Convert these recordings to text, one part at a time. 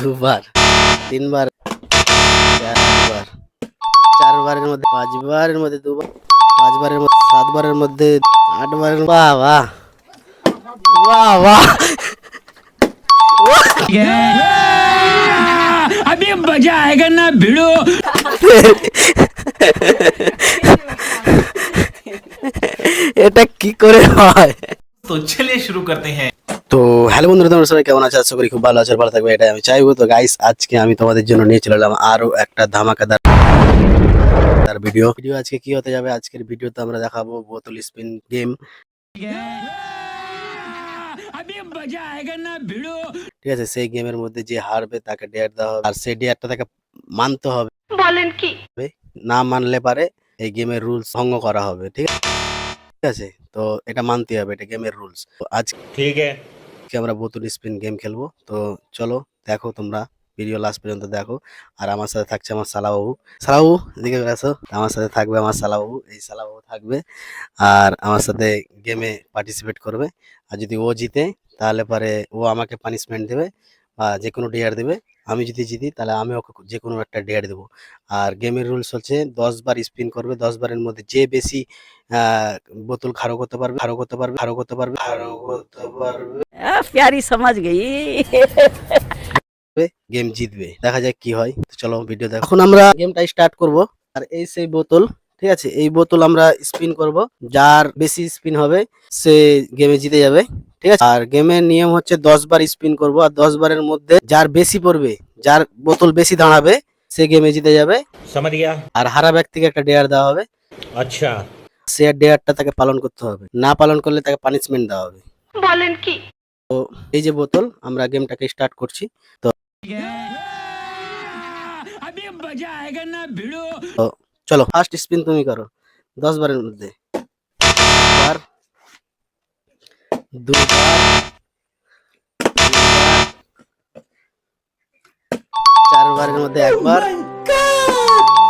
দুবার, তিনবার, চারবার, চারবারের মধ্যে পাঁচবারের মধ্যে দুবার, পাঁচবারের মধ্যে সাতবারের মধ্যে আটবারের। বাহ বাহ বাহ বাহ। अभी मजा आएगा ना भिड़ो। এটা কি করে হয়? तो चलिए शुरू करते हैं। তো হ্যালো বন্ধুরা, তোমরা সবাই কেমন আছো? আশা করি খুব ভালো আছো, ভালো থাকবে এটাই আমি চাইবো। তো গাইস, আজকে আমি তোমাদের জন্য নিয়ে চলে এলাম আরো একটা ধামাকাদার ভিডিও। আজকে কি হতে যাবে? আজকের ভিডিওতে আমরা দেখাবো বোতল স্পিন গেম। अभी मजा आएगा ना भिड़ो। ঠিক আছে, সেই গেমের মধ্যে যে হারবে তাকে ডেয়ার দেওয়া হবে, আর সেই ডেয়ারটা তাকে মানতে হবে। বলেন কি? না মানলে পারে এই গেমের রুলস ভঙ্গ করা হবে। ঠিক আছে, তো এটা মানতে হবে, এটা গেমের রুলস। তো আজকে ठीक है। আমরা বোতল স্পিন গেম খেলবো। তো চলো দেখো, তোমরা ভিডিও লাস্ট পর্যন্ত দেখো। আর আমার সাথে থাকছে আমার সালাবাবু। সালাবাবু এদিকে আসো। আমার সাথে থাকবে আমার সালাবাবু, এই সালাবাবু থাকবে আর আমার সাথে গেমে পার্টিসিপেট করবে। আর যদি ও জিতে তাহলে পরে ও আমাকে পানিশমেন্ট দেবে বা যে কোনো ডেয়ার দেবে। আমি যদি জিতি তাহলে আমি ওকে যে কোনো একটা ডেয়ার দেবো। আর গেমের রুলস হচ্ছে 10 বার স্পিন করবে, 10 বারের মধ্যে যে বেশি বোতল খাড়ো করতে পারবে, খাড়ো করতে পারবে, খাড়ো করতে পারবে, খাড়ো করতে পারবে, प्यारी समझ गई। গেম জিতবে। দেখা যাক কি হয়। তো চলো ভিডিও দেখো। এখন আমরা গেমটা স্টার্ট করব। আর এই সেই বোতল, ঠিক আছে, এই বোতল আমরা স্পিন করব। যার বেশি স্পিন হবে সে গেমে জিতে যাবে। ঠিক আছে, আর গেমের নিয়ম হচ্ছে 10 বার স্পিন করব, আর 10 বারের মধ্যে যার বেশি পড়বে, যার বোতল বেশি দাঁড়াবে সে গেমে জিতে যাবে। समझ गया। আর হারা ব্যক্তিকে একটা ডেয়ার দেওয়া হবে। अच्छा। সে ডেয়ারটা তাকে পালন করতে হবে, না পালন করলে তাকে পানিশমেন্ট দেওয়া হবে। বলেন কি? এই যে বোতল, আমরা গেমটাকে স্টার্ট করছি। তো अभी मजा आएगा ना भिड़ो। চলো, ফার্স্ট স্পিন তুমি করো 10 বারের মধ্যে। বার, দুবার, চারবারের মধ্যে একবার,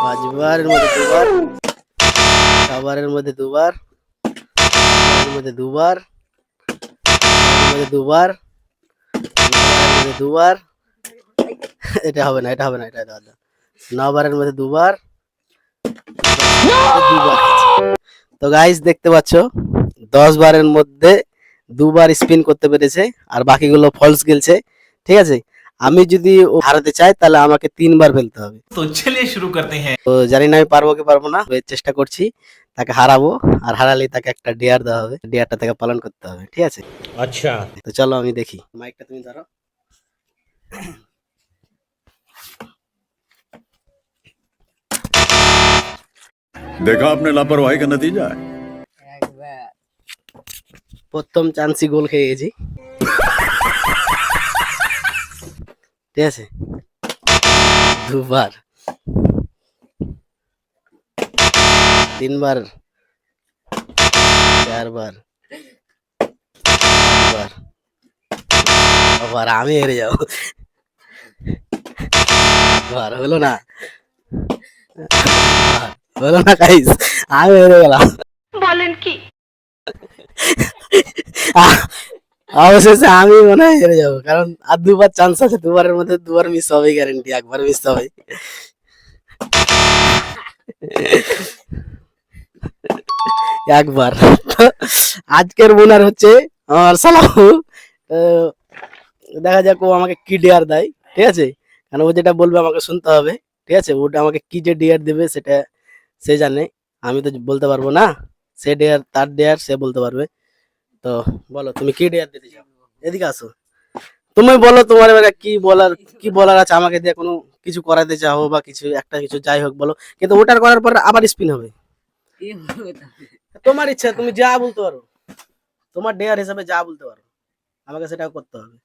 পাঁচবারের মধ্যে দুবার, ছবারের মধ্যে দুবার, মধ্যে দুবার, মধ্যে দুবার, মধ্যে দুবার। এটা হবে না, এটা হবে না, এটা হবে না। 9 বারের মধ্যে দুবার, দুবার। তো গাইস দেখতে পাচ্ছ 10 বারের মধ্যে দুবার স্পিন করতে পেরেছে, আর বাকিগুলো ফলস গেলছে। ঠিক আছে, আমি যদি ও হারাতে চাই তাহলে আমাকে 3 বার ফেলতে হবে। तो चलिए शुरू करते हैं। তো জানি না আমি পারবো কি পারবো না, চেষ্টা করছি। তাকে হারাবো, আর হারালেই তাকে একটা ডেয়ার দেওয়া হবে, ডেয়ারটা তাকে পালন করতে হবে। ঠিক আছে, अच्छा। তো চলো আমি দেখি। মাইকটা তুমি ধরো। देखा आपने लापरवाही का नतीजा है। প্রথম চান্সই গোল খেয়ে গেছি। ঠিক আছে, দুবার, তিনবার, চারবার, পাঁচবার, আবার আমি হেরে যাবো। আবার হলো না, হলো না গাইস, আমি হেরে গেলাম। বলেন কি? অবশেষে আমি মনে হয় হেরে যাবো, কারণ আর দুবার চান্স আছে। দুবারের মধ্যে দুবার মিস হবে গ্যারেন্টি, একবার মিস হবে। একবার। আজকের উইনার হচ্ছে আমার সালাহু। দেখা যাক ও আমাকে কি ডেয়ার দেয়। ঠিক আছে, কারণ ও যেটা বলবে আমাকে শুনতে হবে। ঠিক আছে, ওটা আমাকে কি যে ডেয়ার দেবে সেটা সে জানে, আমি তো বলতে পারবো না। সে ডেয়ার, তার ডেয়ার সে বলতে পারবে। তো বলো তুমি কি ডেয়ার দিতে চাও? এদিকে আসো, তুমি বলো তোমার এবারে কি বলার আছে আমাকে দিয়ে। কোনো কিছু করাতে চাও বা কিছু একটা কিছু যাই হোক বলো, কিন্তু ওটার করার পর আবার স্পিন হবে। তোমার ইচ্ছা, তুমি যা বলতে পারো, তোমার ডেয়ার হিসাবে যা বলতে পারো, আমাকে সেটা করতে হবে।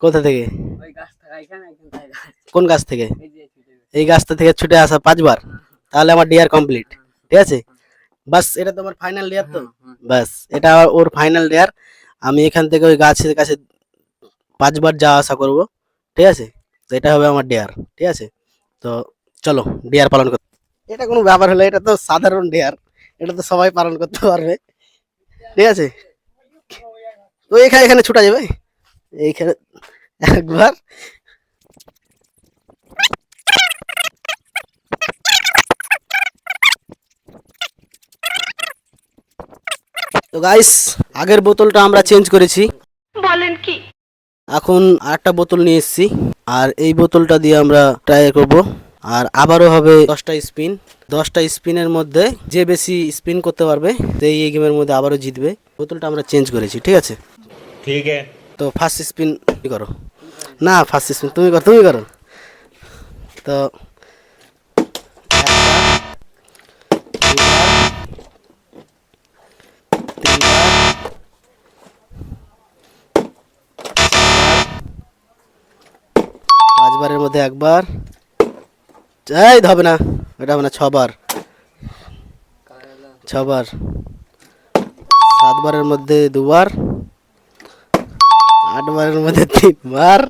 কোথা থেকে? কোন গাছ থেকে? এই গাছটা থেকে ছুটে আসা 5 বার, তাহলে আমার ডেয়ার কমপ্লিট। ঠিক আছে, বাস এটা তোমার ফাইনাল ডেয়ার। তো বাস এটা ওর ফাইনাল ডেয়ার। আমি এখান থেকে ওই গাছের কাছে 5 বার যাওয়া আসা করবো। ঠিক আছে, তো এটা হবে আমার ডেয়ার। ঠিক আছে, তো চলো ডেয়ার পালন করতে। এটা কোনো ব্যাপার হলো? এটা তো সাধারণ ডেয়ার, এটা তো সবাই পালন করতে পারবে। ঠিক আছে, তো এখানে ছুটা যাবে। এইখানে একবার, তো গাইস আগের বোতলটা আমরা চেঞ্জ করেছি, বলেন কি? এখন আরেকটা বোতল নিয়ে এসেছি, আর এই বোতলটা দিয়ে আমরা ট্রাই করব। আর আবারও হবে 10টা স্পিন। 10টা স্পিনের মধ্যে যে বেশি স্পিন করতে পারবে সেই এই গেমের মধ্যে আবারও জিতবে। বোতলটা আমরা চেঞ্জ করেছি, ঠিক আছে? ठीक है। তো ফার্স্ট স্পিন করো। না, ফার্স্ট স্পিন তুমি করো, তুমি করো। তো পাঁচবারের মধ্যে একবার, এই হবে না, এটা হবে না। 6বার, 6বার, 7বারের মধ্যে 2বার, 8বারের মধ্যে 3বার,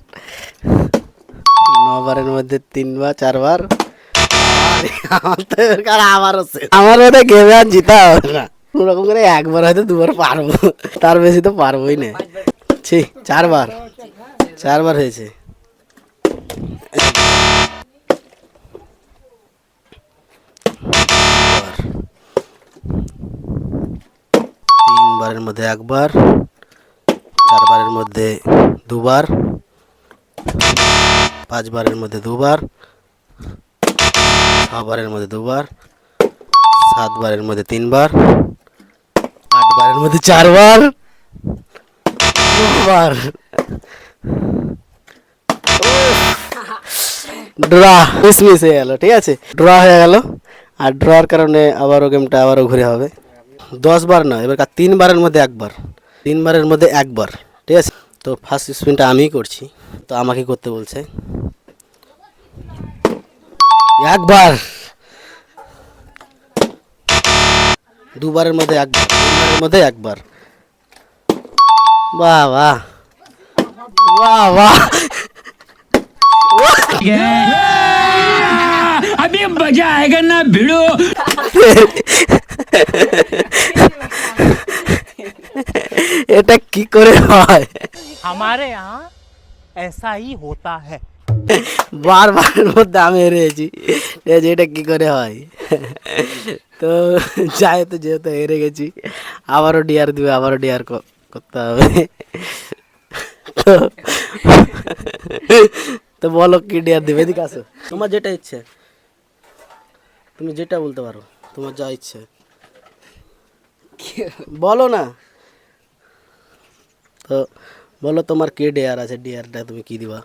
9বারের মধ্যে 3বার, 4বার। আমার মধ্যে গেমে আর জিতা হবে না, কোনোরকম করে একবার হয়তো 2বার পারবো, তার বেশি তো পারবোই না। 4বার, 4বার হয়েছে। 3বারের মধ্যে একবার, 4বারের মধ্যে 2বার, 5বারের মধ্যে 2বার, 6বারের মধ্যে 2বার, 7বারের মধ্যে 3বার, 8বারের মধ্যে 4বার, 2বার। ড্রা মিস হয়ে গেল, ঠিক আছে? ড্র হয়ে গেল, আর ড্রর কারণে আবারও গেমটা আবারও ঘুরে হবে। 10বার না, এবার 3বারের মধ্যে একবার, 3বারের মধ্যে একবার, ঠিক আছে? তো ফার্স্ট স্পিনটা আমিই করছি, তো আমাকে করতে বলছে। একবার, 2বারের মধ্যে একবার, 3বারের মধ্যে একবার। বাহ বাহ বাহ বাহ। अभी मजा आएगा ना भिड़ो। এটা কি করে হয়? हमारे यहाँ ऐसा ही होता है। বারবারের মধ্যে আমি হেরেছি, ঠিক আছে? এটা কি করে হয়? তো যাই, তো যেহেতু হেরে গেছি, আবারও ডিআর দিবে, আবারও ডিআর করতে হবে। তো তো বলো কি ডিআর দিবে? এদিকে আসো, তোমার যেটা ইচ্ছে, তুমি যেটা বলতে পারো, তোমার যা ইচ্ছে বলো না। তো বলো তোমার কে ডিআর আছে, ডিআরটা তুমি কি দিবা?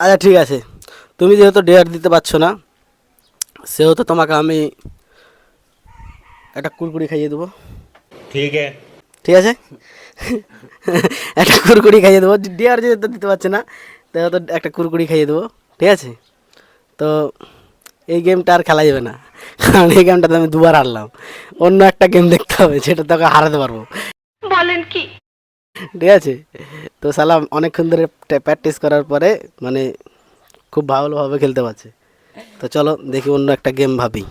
আচ্ছা ঠিক আছে, তুমি যেহেতু ডিআর দিতে পারছো না, সেহেতু তোমাকে আমি একটা কুরকুরি খাইয়ে দেবো, ठीक है। ঠিক আছে? একটা কুরকুরি খাইয়ে দেবো, ডিআর যেহেতু দিতে পারছে না, সেহেতু একটা কুরকুরি খাইয়ে দেবো, ঠিক আছে? তো এই গেমটা আর খেলা যাবে না, কারণ এই গেমটাতে আমি 2বার হারলাম। অন্য একটা গেম দেখতে হবে, সেটা তোকে হারাতে পারবো, বলেন কি? ঠিক আছে? তো সালা অনেকক্ষণ ধরে প্র্যাকটিস করার পরে মানে খুব ভালোভাবে খেলতে পারছে। তো চলো দেখি অন্য একটা গেম ভাবি।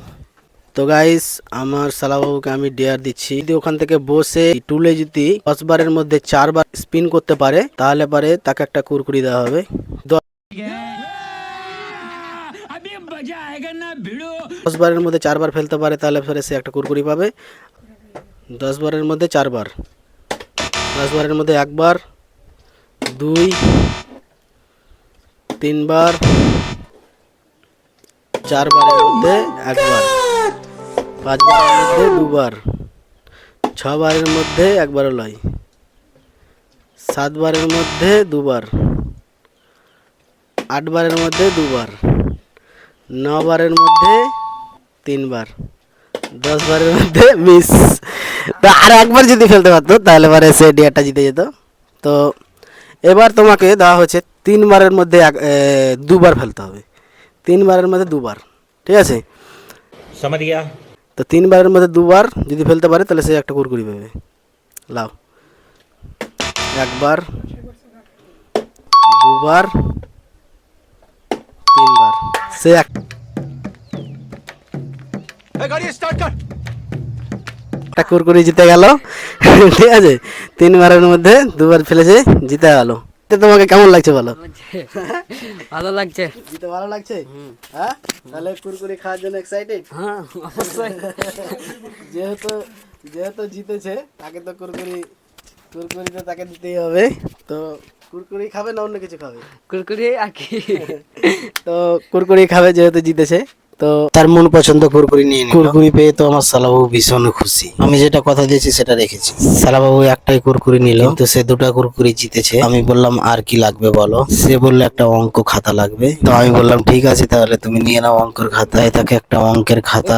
তো গাইস, আমার সালাবাবুকে আমি ডিআর দিচ্ছি, যদি ওখান থেকে বসে টুলে যদি 10বারের মধ্যে 4বার স্পিন করতে পারে, তাহলে পারে তাকে একটা কুরকুরি দেওয়া হবে। अभी मजा आएगा ना भिड़ो। 10বারের মধ্যে 4বার ফেলতে পারে, তাহলে পরে সে একটা কুরকুরি পাবে। 10বারের মধ্যে 4বার, 10বারের মধ্যে একবার, 2, 3বার, 4বারের মধ্যে একবার, 5বারের মধ্যে 2বার, 6বারের মধ্যে একবারও লয়, 7বারের মধ্যে 2বার, 8বারের মধ্যে 2বার, 9বারের মধ্যে 3বার, 10বারের মধ্যে মিস। তো আর একবার যদি ফেলতে পারতো তাহলে পরে সে ডিয়ারটা জিতে যেত। তো এবার তোমাকে দেওয়া হচ্ছে 3বারের মধ্যে 2বার ফেলতে হবে, 3বারের মধ্যে 2বার, ঠিক আছে? समझ गया। তো 3বারের মধ্যে 2বার যদি ফেলতে পারে, তাহলে সে একটা কুরকুরি পাবে। লাও, একবার, 2বার, 3বার, সে একটা কুরকুরি জিতে গেল ঠিক আছে, 3বারের মধ্যে 2বার ফেলেছে, জিতে গেল। তো তোমাকে কেমন লাগছে বলো? ভালো লাগছে। জিতে ভালো লাগছে? হ্যাঁ, তাহলে কুরকুরি খাওয়ার জন্য এক্সাইটেড? হ্যাঁ অবশ্যই। যেহেতু জিতেছে তাকে তো কুরকুরি তো তাকে দিতেই হবে। তো কুরকুরি খাবে না অন্য কিছু খাবে? কুরকুরি আর কি। তো কুরকুরি খাবে যেহেতু জিতেছে, তো তার মন পছন্দ কুরকুরি নিয়ে নিল। কুরকুরি পেয়ে তো আমার শালাবাবু ভীষণ খুশি। আমি যেটা কথা দিয়েছি সেটা রেখেছি। শালাবাবু একটাই কুরকুরি নিল, কিন্তু সে 2টা কুরকুরি জিতেছে। আমি বললাম আর কি লাগবে বলো? সে বললো একটা অঙ্ক খাতা লাগবে। তো আমি বললাম ঠিক আছে তাহলে তুমি নিয়ে নাও অঙ্কের খাতা। তাকে একটা অঙ্কের খাতা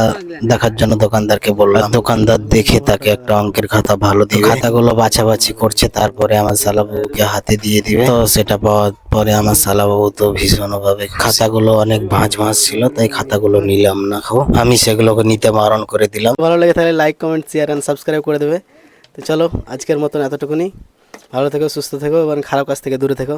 দেখার জন্য দোকানদারকে বললাম। দোকানদার দেখে তাকে একটা অঙ্কের খাতা ভালো দিয়ে খাতাগুলো বাছাবাছি করছে, তারপরে আমার শালাবাবুকে হাতে দিয়ে দিবে। তো সেটা পাওয়ার পরে আমার শালাবাবু তো ভীষণ ভাবে, খাতাগুলো অনেক ভাঁজ ছিল, তাই খাতাগুলো নিলাম না। আমি সেগুলোকে নিতে বারণ করে দিলাম। ভালো লাগে তাহলে like, comment, share and subscribe করে দেবে। তো চলো আজকের মতন এতটুকুনি। ভালো থেকো, সুস্থ থেকো এবং খারাপ কাজ থেকে দূরে থেকো।